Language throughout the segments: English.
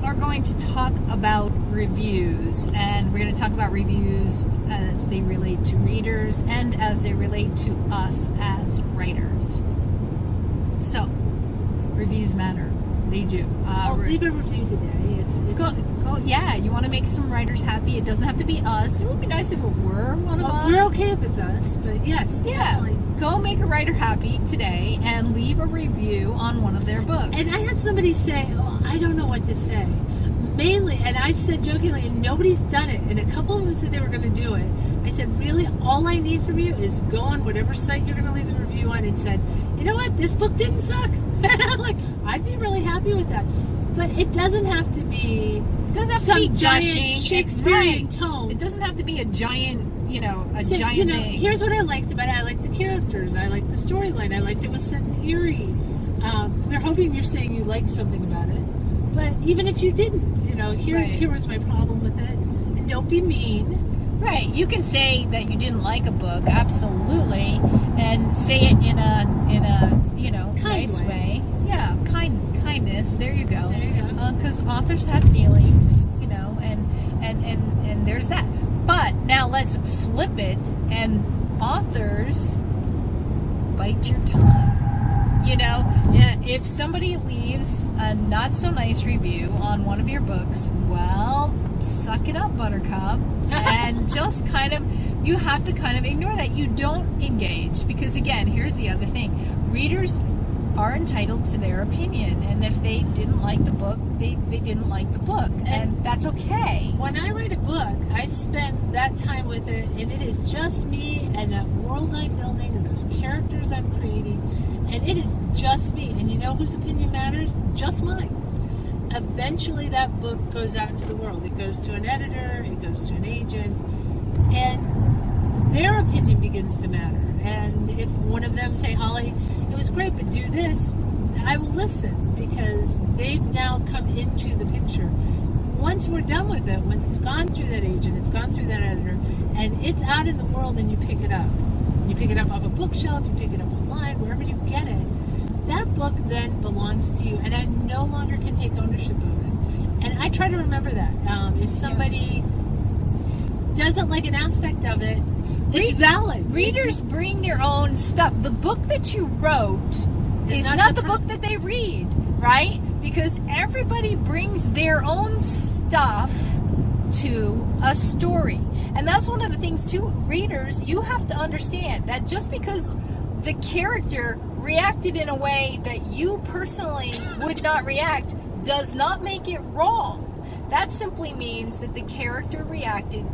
are going to talk about reviews, and we're going to talk about reviews as they relate to readers and as they relate to us as writers. So, reviews matter. They do. Leave a review today. Yeah, you want to make some writers happy. It doesn't have to be us. It would be nice if it were one of us. We're okay if it's us, but yes. Yeah. Definitely. Go make a writer happy today and leave a review on one of their books. And I had somebody say, I don't know what to say. Mainly, and I said jokingly, and nobody's done it, and a couple of them said they were going to do it. I said, really, all I need from you is go on whatever site you're going to leave the review on and said, you know what, this book didn't suck. And I'm like, I'd be really happy with that. But it doesn't have to be some giant Shakespearean tone. It doesn't have to be a giant, thing. Here's what I liked about it. I liked the characters. I liked the storyline. I liked it was set in Erie. We're hoping you're saying you liked something about it. But even if you didn't, here was my problem with it. And don't be mean. Right. You can say that you didn't like a book, absolutely, and say it in a nice way. Yeah, kindness. There you go. Because authors have feelings, and there's that. But now let's flip it, and authors bite your tongue. If somebody leaves a not so nice review on one of your books, well, suck it up, Buttercup, and just you have to ignore that. You don't engage, because again, here's the other thing. Readers are entitled to their opinion, and if they didn't like the book, they didn't like the book, and that's okay. When I write a book, I spend that time with it, and it is just me and that world I'm building and those characters I'm creating, and it is just me. And you know whose opinion matters? Just mine. Eventually that book goes out into the world. It goes to an editor, it goes to an agent, and their opinion begins to matter. And if one of them say, Holly, it was great, but do this, I will listen, because they've now come into the picture. Once we're done with it, once it's gone through that agent, it's gone through that editor, and it's out in the world, and you pick it up. You pick it up off a bookshelf, you pick it up online, wherever you get it, that book then belongs to you, and I no longer can take ownership of it. And I try to remember that. If somebody doesn't like an aspect of it, it's valid. Readers bring their own stuff. The book that you wrote is not the book that they read, right? Because everybody brings their own stuff to a story. And that's one of the things too, readers, you have to understand that just because the character reacted in a way that you personally would not react does not make it wrong. That simply means that the character reacted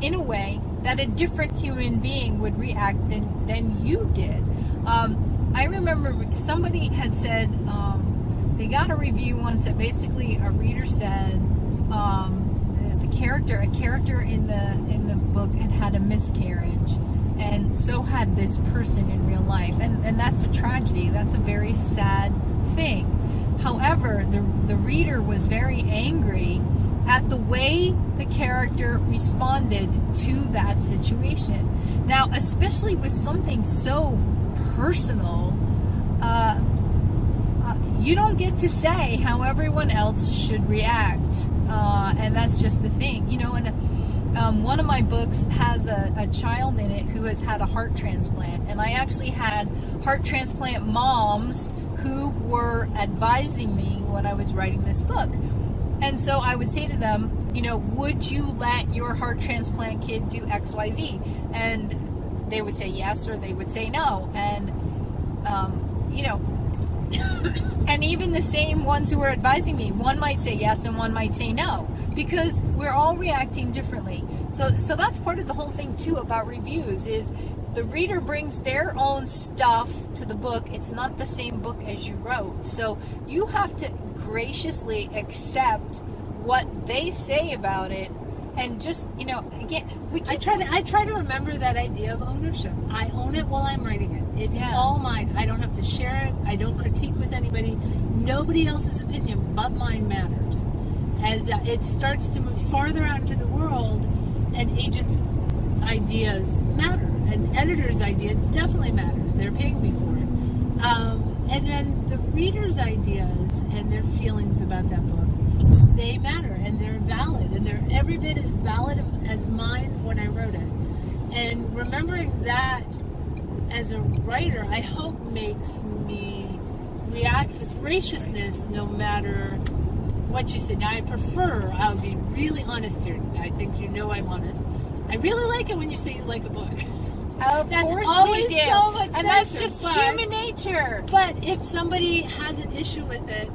in a way that a different human being would react than you did. I remember somebody had said, they got a review once that basically a reader said a character in the book had a miscarriage, and so had this person in real life, and that's a tragedy. That's a very sad thing. However, the reader was very angry at the way the character responded to that situation. Now, especially with something so personal, you don't get to say how everyone else should react, and that's just the thing, and one of my books has a child in it who has had a heart transplant, and I actually had heart transplant moms who were advising me when I was writing this book. And so I would say to them, would you let your heart transplant kid do XYZ? And they would say yes, or they would say no. And, and even the same ones who were advising me, one might say yes and one might say no, because we're all reacting differently. So that's part of the whole thing too about reviews, is the reader brings their own stuff to the book. It's not the same book as you wrote. So you have to graciously accept what they say about it, and just, again, I try to remember that idea of ownership. I own it while I'm writing it. It's all mine. I don't have to share it. I don't critique with anybody. Nobody else's opinion but mine matters. As it starts to move farther out into the world, and agents' ideas matter, and editors' idea definitely matters. They're paying me for it. And then the reader's ideas and their feelings about that book they matter, and they're valid, and they're every bit as valid as mine when I wrote it. And remembering that as a writer, I hope makes me react with graciousness no matter what you say. Now, I'll be really honest here. I think you know I'm honest. I really like it when you say you like a book. Of That's course always we do. so much And that's nicer, just but- human nature. But if somebody has an issue with it,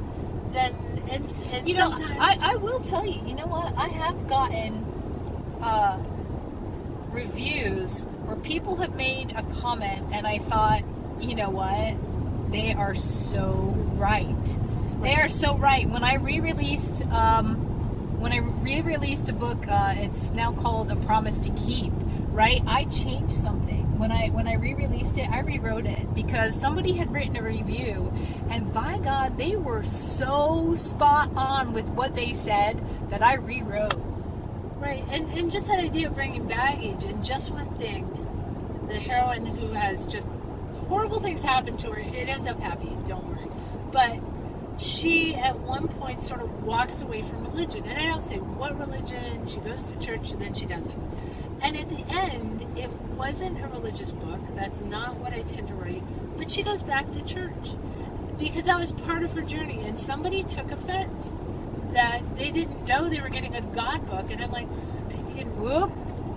then and You know, sometimes I will tell you, you know what? I have gotten reviews where people have made a comment and I thought, you know what? They are so right. They are so right. When I re-released a book, it's now called A Promise to Keep, right? I changed something. When I re-released it, I rewrote it because somebody had written a review, and by God, they were so spot on with what they said that I rewrote. right, and just that idea of bringing baggage, and just one thing, the heroine who has just horrible things happen to her, it ends up happy, don't worry, but she at one point sort of walks away from religion, and I don't say what religion, she goes to church and then she doesn't. And at the end, it wasn't a religious book. That's not what I tend to write. But she goes back to church because that was part of her journey. And somebody took offense that they didn't know they were getting a God book. And I'm like, Whoop!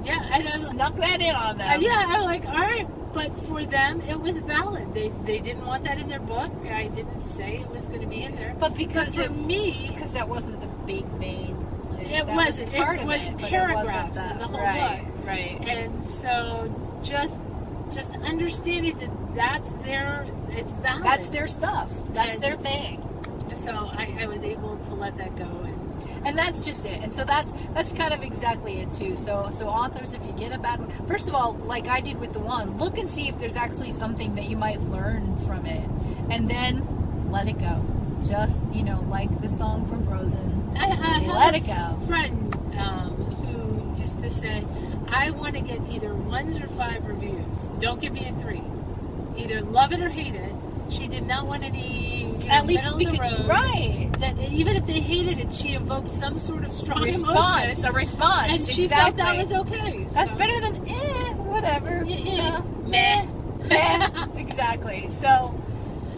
yeah. And I'm, Snuck that in on them. yeah, I'm like, all right. But for them, it was valid. They didn't want that in their book. I didn't say it was going to be in there. But because for me, because that wasn't the big main. it that wasn't. part It of was it, but it paragraphs wasn't in the whole right, book. Right. And so just understanding that it's valid. That's their stuff. That's And- their thing. So I was able to let that go. And that's just it. And so that's kind of exactly it too. So authors, if you get a bad one, first of all, like I did with the one, look and see if there's actually something that you might learn from it, and then let it go. Just like the song from Frozen, I have let a it go. friend who used to say, I want to get either 1s or 5 reviews. Don't give me a 3. Either love it or hate it. She did not want any At least middle of the road. right. That even if they hated it, she evoked some sort of strong Response, emotion. a response, And she exactly. felt that was okay. That's so. better than whatever. Meh. Meh. Exactly. So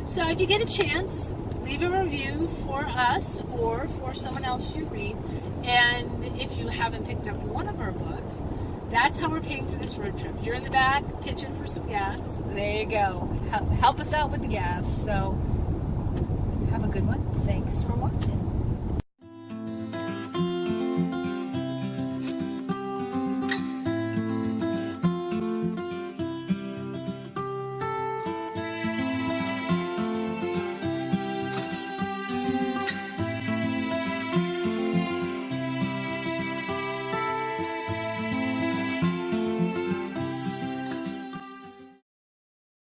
if you get a chance, leave a review for us or for someone else you read. And if you haven't picked up one of our books, that's how we're paying for this road trip. You're in the back pitching for some gas. there you go. Help us out with the gas. So have a good one. Thanks for watching.